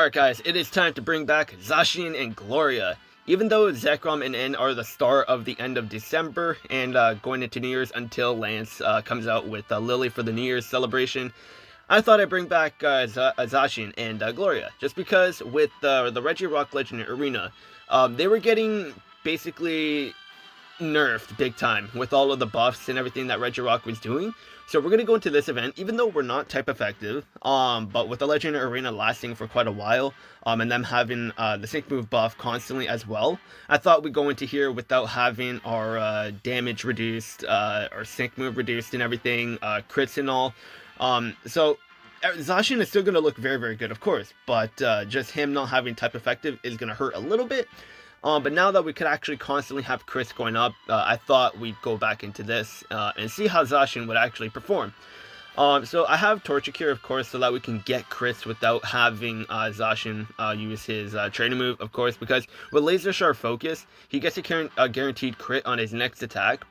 Alright guys, it is time to bring back Zacian and Gloria. Even though Zekrom and N are the start of the end of December and going into New Year's until Lance comes out with Lily for the New Year's celebration, I thought I'd bring back Zacian and Gloria. Just because with the Regirocks Legendary Arena, they were getting basically nerfed big time with all of the buffs and everything that Regirocks was doing. So we're going to go into this event, even though we're not type effective, but with the Legendary Arena lasting for quite a while, and them having the sync move buff constantly as well, I thought we'd go into here without having our damage reduced, our sync move reduced and everything, crits and all. So Zacian is still going to look very, very good, of course, but just him not having type effective is going to hurt a little bit. But now that we could actually constantly have crits going up, I thought we'd go back into this and see how Zacian would actually perform. So I have Torchic here, of course, so that we can get crits without having Zacian use his training move, of course, because with Laser Sharp Focus, he gets a guaranteed crit on his next attack.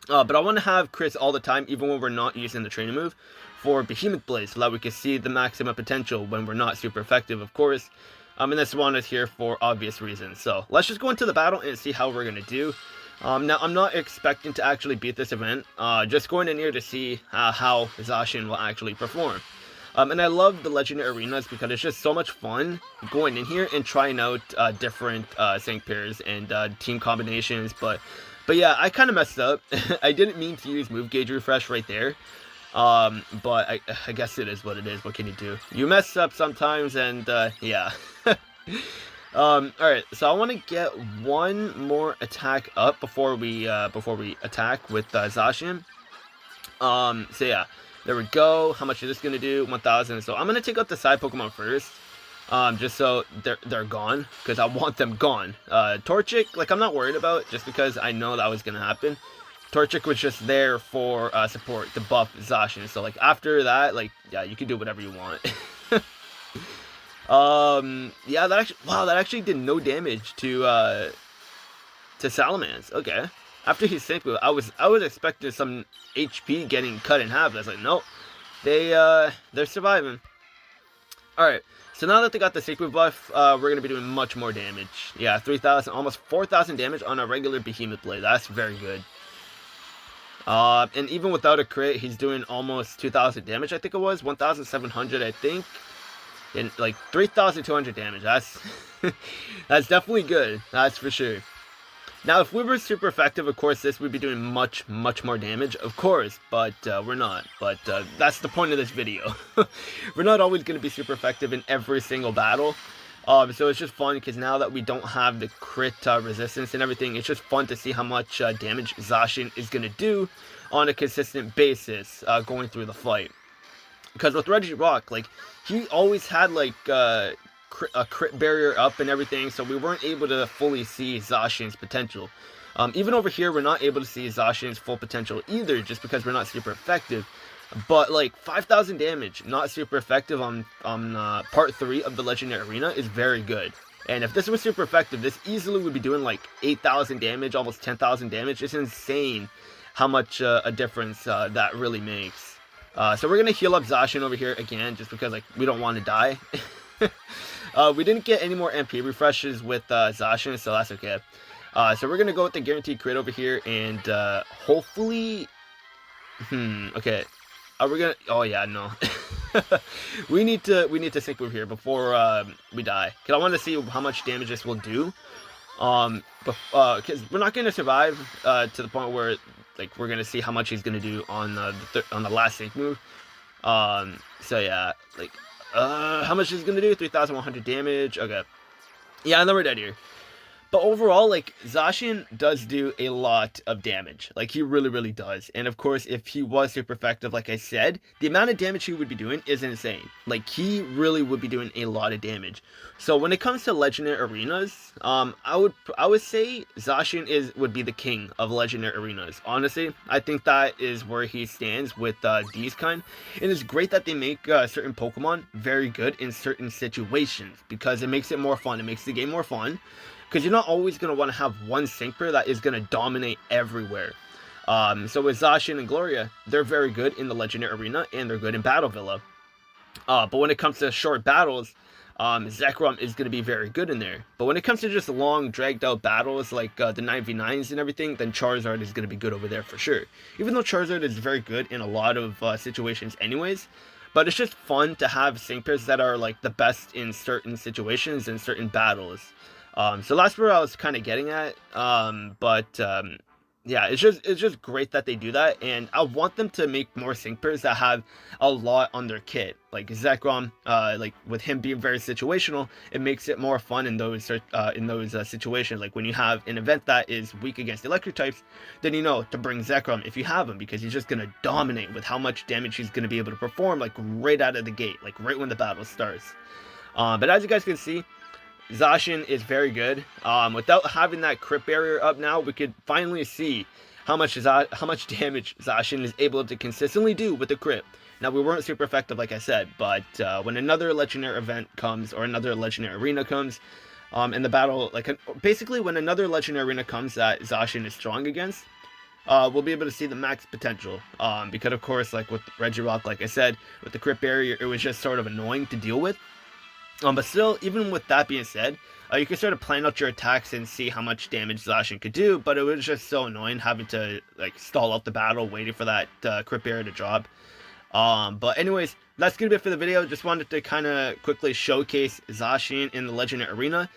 But I want to have crits all the time, even when we're not using the training move, for Behemoth Blade, so that we can see the maximum potential when we're not super effective, of course. And this one is here for obvious reasons. So let's just go into the battle and see how we're going to do. Now, I'm not expecting to actually beat this event. Just going in here to see how Zacian will actually perform. And I love the Legendary Arenas because it's just so much fun going in here and trying out different sync pairs and team combinations. But yeah, I kind of messed up. I didn't mean to use Move Gauge Refresh right there. But I guess it is what it is. What can you do? You mess up sometimes, and yeah. Alright, so I want to get one more attack up before we attack with Zacian. So yeah, there we go. How much is this gonna do? 1,000. So I'm gonna take out the side Pokemon first. Just so they're gone, because I want them gone. Torchic, like, I'm not worried about, just because I know that was gonna happen. Torchic was just there for support to buff Zacian. So like after that, like, yeah, you can do whatever you want. Yeah, that actually did no damage to Salamence. Okay. After his sync move, I was expecting some HP getting cut in half. I was like, nope. They're surviving. Alright. So now that they got the sync move buff, we're going to be doing much more damage. Yeah, 3,000, almost 4,000 damage on a regular Behemoth Blade. That's very good. And even without a crit, he's doing almost 2,000 damage, I think it was. 1,700, I think. And like 3,200 damage. That's that's definitely good. That's for sure. Now, if we were super effective, of course, this would be doing much, much more damage, of course, but we're not. But that's the point of this video. We're not always going to be super effective in every single battle. So it's just fun, because now that we don't have the crit resistance and everything, it's just fun to see how much damage Zacian is going to do on a consistent basis going through the fight. Because with Regirocks, like, he always had, like, a crit barrier up and everything, so we weren't able to fully see Zacian's potential. Even over here, we're not able to see Zacian's full potential either, just because we're not super effective. But like 5,000 damage, not super effective on part 3 of the Legendary Arena is very good. And if this was super effective, this easily would be doing like 8,000 damage, almost 10,000 damage. It's insane how much a difference that really makes. So we're gonna heal up Zacian over here again, just because like we don't want to die. We didn't get any more MP refreshes with Zacian, so that's okay. So we're gonna go with the guaranteed crit over here, and hopefully, okay. Are we gonna? Oh yeah, no. we need to sync move here before we die, cause I want to see how much damage this will do. Cause we're not gonna survive to the point where like we're gonna see how much he's gonna do on the last sync move. So yeah, like how much is he gonna do? 3,100 damage. Okay. Yeah, and then we're dead here. But overall, like, Zacian does do a lot of damage. Like, he really, really does. And of course, if he was super effective, like I said, the amount of damage he would be doing is insane. Like, he really would be doing a lot of damage. So when it comes to Legendary Arenas, I would say Zacian would be the king of Legendary Arenas. Honestly, I think that is where he stands with these kind. And it's great that they make certain Pokemon very good in certain situations, because it makes it more fun. It makes the game more fun. Because you're not always going to want to have one sync pair that is going to dominate everywhere. So with Zacian and Gloria, they're very good in the Legendary Arena, and they're good in Battle Villa. But when it comes to short battles, Zekrom is going to be very good in there. But when it comes to just long, dragged out battles like the 9v9s and everything, then Charizard is going to be good over there for sure. Even though Charizard is very good in a lot of situations anyways, but it's just fun to have sync pairs that are like the best in certain situations and certain battles. So that's where I was kind of getting at. Yeah, it's just great that they do that, and I want them to make more sync pairs that have a lot on their kit. Like Zekrom, like with him being very situational, it makes it more fun in those situations. Like when you have an event that is weak against electric types, then you know to bring Zekrom if you have him, because he's just gonna dominate with how much damage he's gonna be able to perform, like right out of the gate, like right when the battle starts. But as you guys can see, Zacian is very good. Without having that crit barrier up now, we could finally see how much damage Zacian is able to consistently do with the crit. Now, we weren't super effective, like I said, but when another legendary event comes, or another legendary arena comes, in the battle, like basically when another legendary arena comes that Zacian is strong against, we'll be able to see the max potential. Because of course, like with Regirocks, like I said, with the crit barrier, it was just sort of annoying to deal with. But still, even with that being said, you can sort of plan out your attacks and see how much damage Zacian could do, but it was just so annoying having to like stall out the battle, waiting for that crit barrier to drop. But anyways, that's gonna be it for the video. Just wanted to kind of quickly showcase Zacian in the Legendary Arena,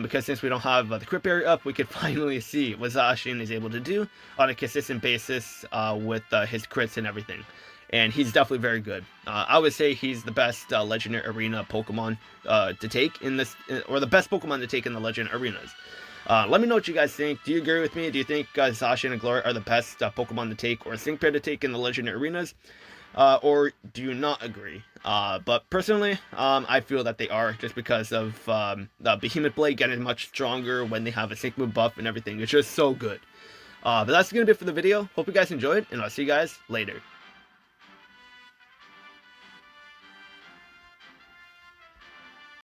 because since we don't have the crit barrier up, we could finally see what Zacian is able to do on a consistent basis with his crits and everything. And he's definitely very good. I would say he's the best Legendary Arena Pokemon to take in this, or the best Pokemon to take in the Legend Arenas. Let me know what you guys think. Do you agree with me? Do you think Zacian and Gloria are the best Pokemon to take or sync pair to take in the Legendary Arenas? Or do you not agree? But personally, I feel that they are, just because of the Behemoth Blade getting much stronger when they have a sync move buff and everything. It's just so good. But that's going to be it for the video. Hope you guys enjoyed, and I'll see you guys later.